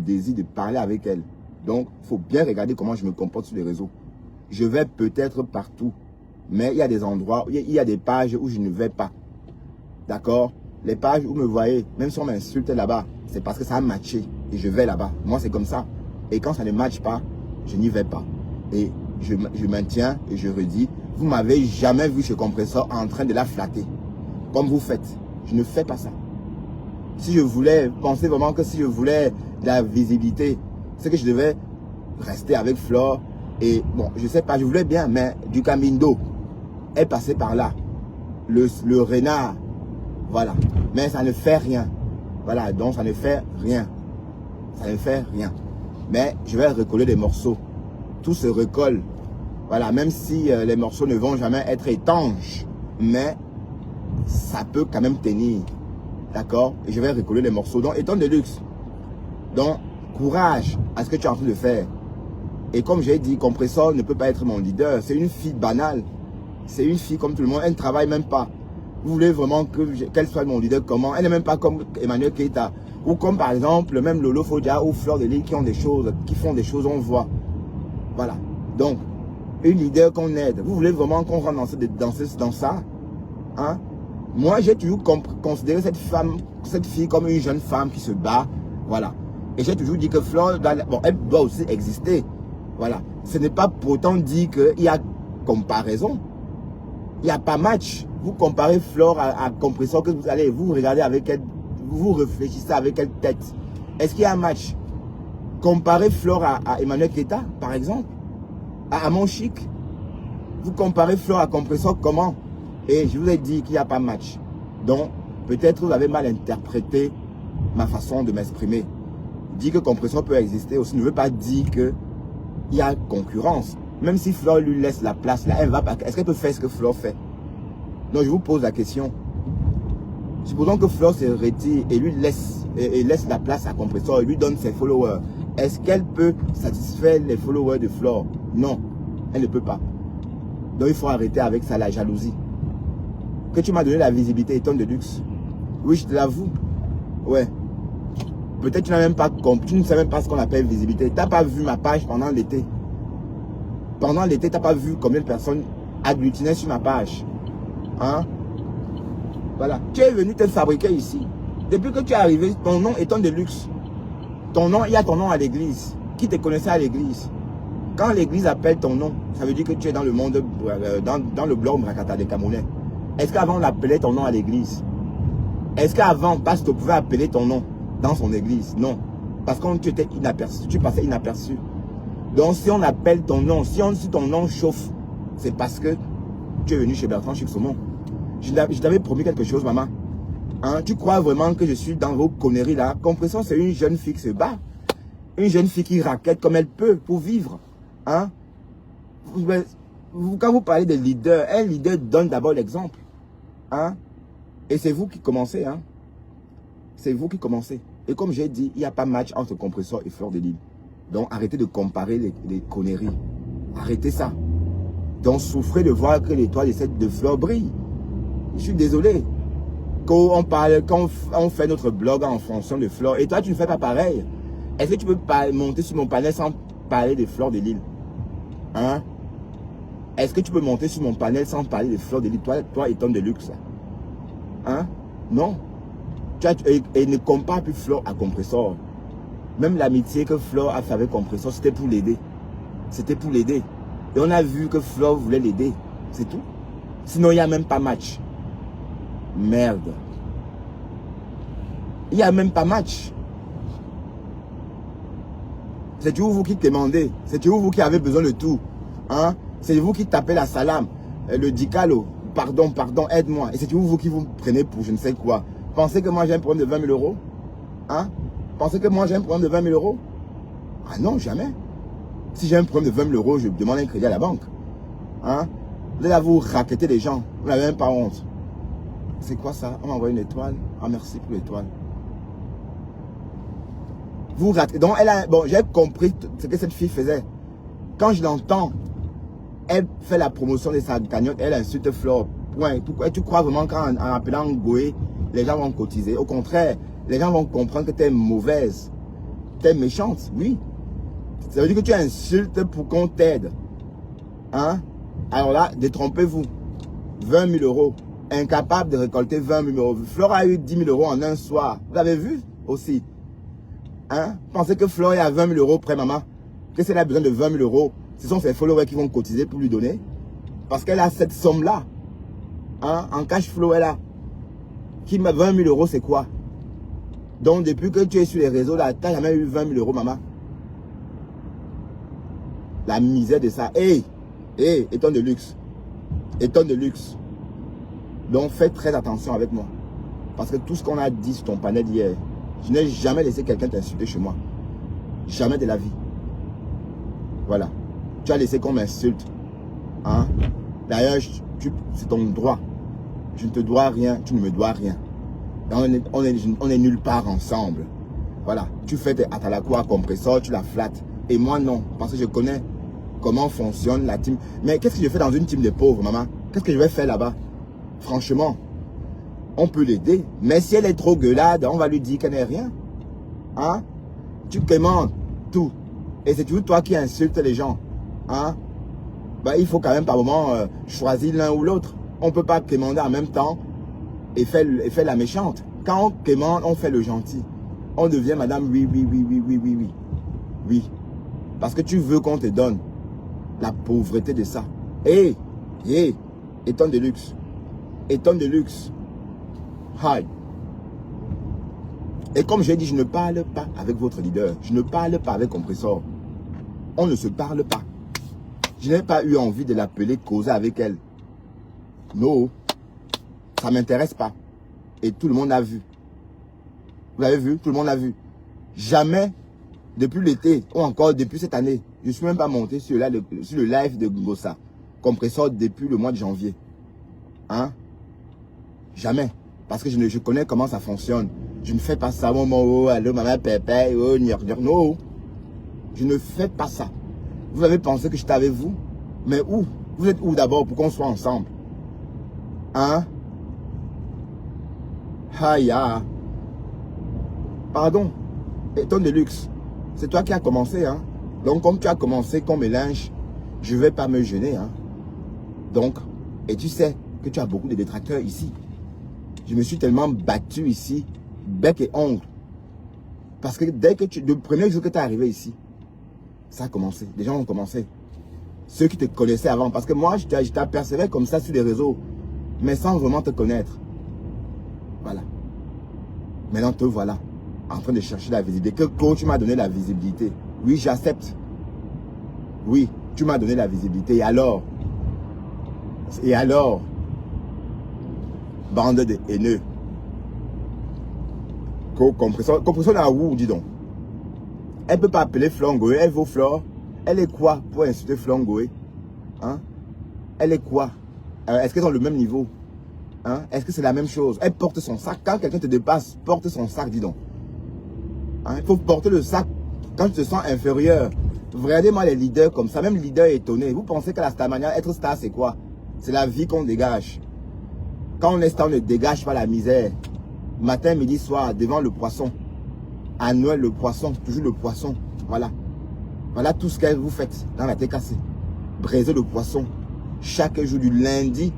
désir de parler avec elle. Donc, il faut bien regarder comment je me comporte sur les réseaux. Je vais peut-être partout, mais il y a des endroits, il y a des pages où je ne vais pas. D'accord? Les pages où me voyez, même si on m'insulte là-bas, c'est parce que ça a matché et je vais là-bas. Moi, c'est comme ça. Et quand ça ne matche pas, je n'y vais pas. Et je maintiens et je redis, vous m'avez jamais vu chez Compressor en train de la flatter. Comme vous faites. Je ne fais pas ça. Si je voulais, pensez vraiment que si je voulais de la visibilité, c'est que je devais rester avec Flore. Et bon, je sais pas, je voulais bien, mais du Camindo est passé par là. Le renard, voilà. Mais ça ne fait rien. Voilà, donc ça ne fait rien. Ça ne fait rien. Mais je vais recoller des morceaux. Tout se recolle. Voilà, même si les morceaux ne vont jamais être étanches, mais ça peut quand même tenir. D'accord? Et je vais recoller les morceaux. Donc, étant de luxe. Donc, courage à ce que tu es en train de faire. Et comme j'ai dit, Compressor ne peut pas être mon leader. C'est une fille banale. C'est une fille comme tout le monde. Elle ne travaille même pas. Vous voulez vraiment qu'elle soit mon leader comment? Elle n'est même pas comme Emmanuel Keita. Ou comme par exemple, même Lolo Fodia ou Fleur de Lille qui font des choses, on voit. Voilà. Donc, une leader qu'on aide. Vous voulez vraiment qu'on rentre dans ça? Hein? Moi, j'ai toujours considéré cette fille comme une jeune femme qui se bat. Voilà. Et j'ai toujours dit que Fleur, bon, elle doit aussi exister. Voilà. Ce n'est pas pour autant dit qu'il y a comparaison. Il n'y a pas match. Vous comparez Flore à Compressor, que vous allez, vous regardez avec elle, vous réfléchissez avec quelle tête. Est-ce qu'il y a un match? Comparez Flore à Emmanuel Keita, par exemple, à Amon Chic. Vous comparez Flore à Compressor comment? Et je vous ai dit qu'il n'y a pas match. Donc, peut-être vous avez mal interprété ma façon de m'exprimer. Dire que Compressor peut exister aussi ne veut pas dire qu'il y a concurrence. Même si Flore lui laisse la place, là, elle va pas. Est-ce qu'elle peut faire ce que Flore fait? Donc, je vous pose la question. Supposons que Flore se retire et lui laisse la place à Compressor et lui donne ses followers. Est-ce qu'elle peut satisfaire les followers de Flore? Non, elle ne peut pas. Donc, il faut arrêter avec ça, la jalousie. Que tu m'as donné la visibilité, tonne de luxe. Oui, je te l'avoue. Ouais. Peut-être tu n'as même pas compris, tu ne sais même pas ce qu'on appelle visibilité. Tu n'as pas vu ma page pendant l'été. Pendant l'été, tu n'as pas vu combien de personnes agglutinaient sur ma page. Hein? Voilà. Tu es venu te fabriquer ici. Depuis que tu es arrivé, ton nom est de luxe. Ton nom, il y a ton nom à l'église. Qui te connaissait à l'église? Quand l'église appelle ton nom, ça veut dire que tu es dans le monde, dans le blog Mrakata des Camerounais. Est-ce qu'avant on appelait ton nom à l'église? Est-ce qu'avant, Pasteur pouvait appeler ton nom dans son église? Non. Parce que tu étais inaperçu, tu passais inaperçu. Donc si on appelle ton nom, si ton nom chauffe, c'est parce que tu es venu chez Bertrand Chic-Saumon. Je t'avais promis quelque chose, maman. Hein? Tu crois vraiment que je suis dans vos conneries là? Compressor, c'est une jeune fille qui se bat. Une jeune fille qui raquette comme elle peut pour vivre. Hein? Quand vous parlez de leader, un leader donne d'abord l'exemple. Hein? Et c'est vous qui commencez. Hein? C'est vous qui commencez. Et comme j'ai dit, il n'y a pas match entre Compressor et Fleur de Lille. Donc arrêtez de comparer les conneries. Arrêtez ça. Donc souffrez de voir que l'étoile de Fleur brille. Je suis désolé. Quand on fait notre blog en fonction de Fleur, et toi tu ne fais pas pareil. Est-ce que tu peux monter sur mon panel sans parler de Fleur de Lille? Hein? Est-ce que tu peux monter sur mon panel sans parler de Fleur de Lille? Toi étant de luxe. Hein? Non. Et ne compare plus Fleur à Compressor. Même l'amitié que Fleur a fait avec Compressor, c'était pour l'aider. C'était pour l'aider. Et on a vu que Fleur voulait l'aider. C'est tout. Sinon, il n'y a même pas match. Merde. Il n'y a même pas match. C'est toujours vous qui demandez. C'est toujours vous qui avez besoin de tout. Hein? C'est vous qui tapez la salame. Le dicalo. Pardon, aide-moi. Et c'est toujours vous qui vous prenez pour je ne sais quoi. Pensez que moi j'ai un problème de 20 000 euros? Hein? Pensez que moi j'ai un problème de 20 000 euros? Ah non, jamais. Si j'ai un problème de 20 000 euros, je demande un crédit à la banque. Hein? Vous allez vous raqueter les gens. Vous n'avez même pas honte. C'est quoi ça? On m'a envoyé une étoile. Ah merci pour l'étoile. Vous ratez. Donc j'ai compris ce que cette fille faisait. Quand je l'entends, elle fait la promotion de sa cagnotte, elle insulte Flore. Point. Pourquoi tu crois vraiment qu'en appelant Goé, les gens vont cotiser? Au contraire, les gens vont comprendre que tu es mauvaise. t'es méchante, oui. Ça veut dire que tu insultes pour qu'on t'aide. Hein? Alors là, détrompez-vous. 20 000 euros. Incapable de récolter 20 000 euros. Flore a eu 10 000 euros en un soir. Vous l'avez vu aussi. Hein? Pensez que Flore est à 20 000 euros près, maman. Qu'est-ce qu'elle a besoin de 20 000 euros? Ce sont ses followers qui vont cotiser pour lui donner. Parce qu'elle a cette somme-là. Hein? En cash flow, elle a. Qui m'a 20 000 euros, c'est quoi? Donc, depuis que tu es sur les réseaux, là, tu n'as jamais eu 20 000 euros, maman. La misère de ça. Hey, étonne de luxe. Étonne de luxe. Donc, fais très attention avec moi. Parce que tout ce qu'on a dit sur ton panel hier, je n'ai jamais laissé quelqu'un t'insulter chez moi. Jamais de la vie. Voilà. Tu as laissé qu'on m'insulte. Hein? D'ailleurs, c'est ton droit. Je ne te dois rien, tu ne me dois rien. On est nulle part ensemble. Voilà. Tu fais tes atalakwa compresseur, tu la flattes. Et moi, non. Parce que je connais comment fonctionne la team. Mais qu'est-ce que je fais dans une team de pauvres, maman? Qu'est-ce que je vais faire là-bas? Franchement, on peut l'aider. Mais si elle est trop gueulade, on va lui dire qu'elle n'est rien. Hein? Tu commandes tout. Et c'est toujours toi qui insultes les gens. Hein? Bah, il faut quand même par moment choisir l'un ou l'autre. On ne peut pas commander en même temps et faire la méchante. Quand on commande, on fait le gentil. On devient madame oui, oui, oui, oui, oui, oui, oui. Oui. Parce que tu veux qu'on te donne la pauvreté de ça. Étonne de luxe. Étonne de luxe. Hi. Et comme j'ai dit, je ne parle pas avec votre leader. Je ne parle pas avec Compressor. On ne se parle pas. Je n'ai pas eu envie de l'appeler, causer avec elle. Non. Ça ne m'intéresse pas. Et tout le monde a vu. Vous l'avez vu? Tout le monde a vu. Jamais, depuis l'été, ou encore depuis cette année, je ne suis même pas monté sur le live de Gossa. Compressor depuis le mois de janvier. Hein? Jamais. Parce que je connais comment ça fonctionne. Je ne fais pas ça. Oh, allô, maman, pépé, oh, non. Je ne fais pas ça. Vous avez pensé que j'étais avec vous? Mais où? Vous êtes où d'abord pour qu'on soit ensemble? Hein? Haya. Pardon. Étonne de luxe. C'est toi qui as commencé, hein? Donc, comme tu as commencé qu'on mélange, je ne vais pas me gêner, hein? Donc, et tu sais que tu as beaucoup de détracteurs ici. Je me suis tellement battu ici, bec et ongle. Parce que dès que le premier jour que tu es arrivé ici, ça a commencé. Les gens ont commencé. Ceux qui te connaissaient avant. Parce que moi, je t'apercevais comme ça sur les réseaux. Mais sans vraiment te connaître. Voilà. Maintenant, te voilà. En train de chercher la visibilité. Que coach, tu m'as donné la visibilité. Oui, j'accepte. Oui, tu m'as donné la visibilité. Et alors? Et alors? Bande de haineux. Compression à où, dis donc? Elle ne peut pas appeler Flongoé. Elle vaut Flore. Elle est quoi pour insulter Flongoé? Hein? Elle est quoi? Est-ce qu'elles ont le même niveau? Hein? Est-ce que c'est la même chose? Elle porte son sac. Quand quelqu'un te dépasse, porte son sac, dis donc. Hein? Il faut porter le sac quand tu te sens inférieur. Regardez-moi les leaders comme ça. Même les leaders étonnés. Vous pensez que la starmania, être star, c'est quoi? C'est la vie qu'on dégage. Quand on est star, on ne dégage pas la misère. Matin, midi, soir, devant le poisson. À Noël, le poisson. Toujours le poisson. Voilà. Voilà tout ce que vous faites dans la tête cassée. Braiser le poisson. Chaque jour du lundi,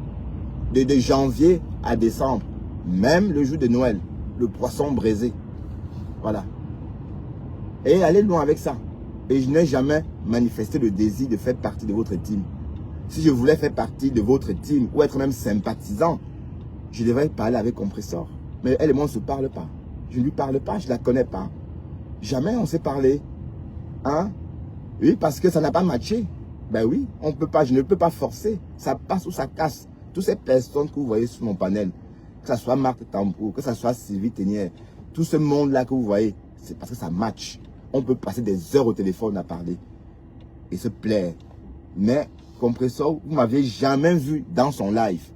de janvier à décembre. Même le jour de Noël. Le poisson braisé. Voilà. Et allez loin avec ça. Et je n'ai jamais manifesté le désir de faire partie de votre team. Si je voulais faire partie de votre team ou être même sympathisant, je devrais parler avec Compressor. Mais elle et moi, on ne se parle pas. Je ne lui parle pas, je ne la connais pas. Jamais on s'est parlé. Hein? Oui, parce que ça n'a pas matché. Ben oui, on peut pas, je ne peux pas forcer. Ça passe ou ça casse. Toutes ces personnes que vous voyez sur mon panel, que ce soit Marc Tampour, que ce soit Sylvie Ténière, tout ce monde-là que vous voyez, c'est parce que ça match. On peut passer des heures au téléphone à parler et se plaire. Mais Compressor, vous ne m'aviez jamais vu dans son live.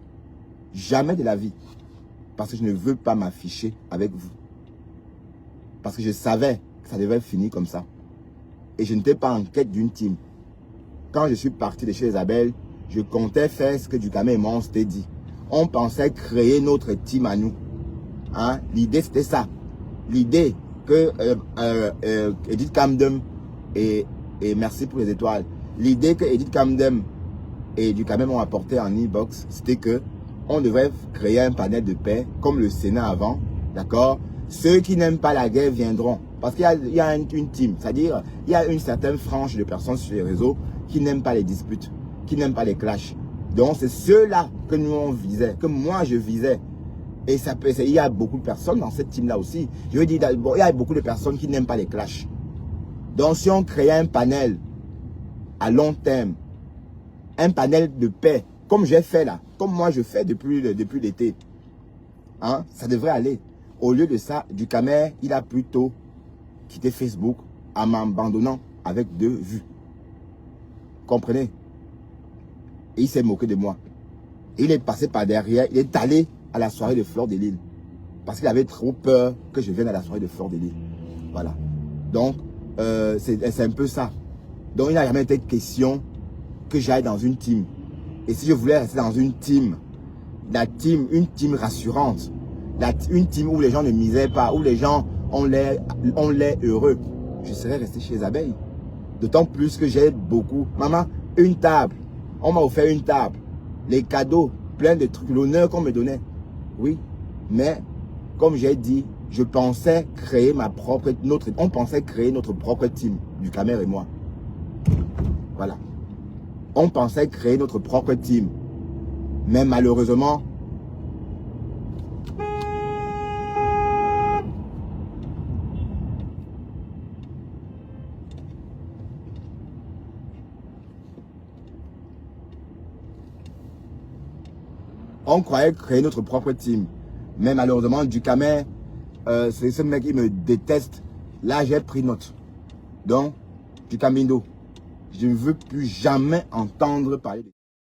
Jamais de la vie. Parce que je ne veux pas m'afficher avec vous. Parce que je savais que ça devait finir comme ça. Et je n'étais pas en quête d'une team. Quand je suis parti de chez Isabelle, je comptais faire ce que Dukame et moi on s'était dit. On pensait créer notre team à nous. Hein? L'idée c'était ça. L'idée que Edith Camden et merci pour les étoiles. L'idée que Edith Camden et du Cameroun ont apporté en e-box, c'était que on devrait créer un panel de paix comme le Sénat avant, d'accord? Ceux qui n'aiment pas la guerre viendront. Parce qu'il y a une team, c'est-à-dire il y a une certaine frange de personnes sur les réseaux qui n'aiment pas les disputes, qui n'aiment pas les clashs. Donc c'est ceux-là que nous on visait, que moi je visais. Et ça peut, il y a beaucoup de personnes dans cette team-là aussi. Je veux dire, il y a beaucoup de personnes qui n'aiment pas les clashs. Donc si on crée un panel à long terme, un panel de paix, comme j'ai fait là, comme moi je fais depuis l'été, hein, ça devrait aller. Au lieu de ça, Ducamer, il a plutôt quitté Facebook en m'abandonnant avec 2 vues. Comprenez? Et il s'est moqué de moi. Il est passé par derrière, il est allé à la soirée de Fleur de Lille. Parce qu'il avait trop peur que je vienne à la soirée de Fleur de Lille. Voilà. Donc, c'est un peu ça. Donc, il n'a jamais été question que j'aille dans une team. Et si je voulais rester dans une team rassurante, une team où les gens ne misaient pas, où les gens ont l'air heureux, je serais resté chez les abeilles. D'autant plus que j'ai beaucoup. Maman, une table. On m'a offert une table. Les cadeaux, plein de trucs, l'honneur qu'on me donnait. Oui, mais comme j'ai dit, je pensais créer on pensait créer notre propre team, Ducamer et moi. Voilà. On pensait créer notre propre team. Mais malheureusement, on croyait créer notre propre team. Mais malheureusement, Ducamer, c'est ce mec qui me déteste. Là, j'ai pris note. Donc, Ducamindo, je ne veux plus jamais entendre parler de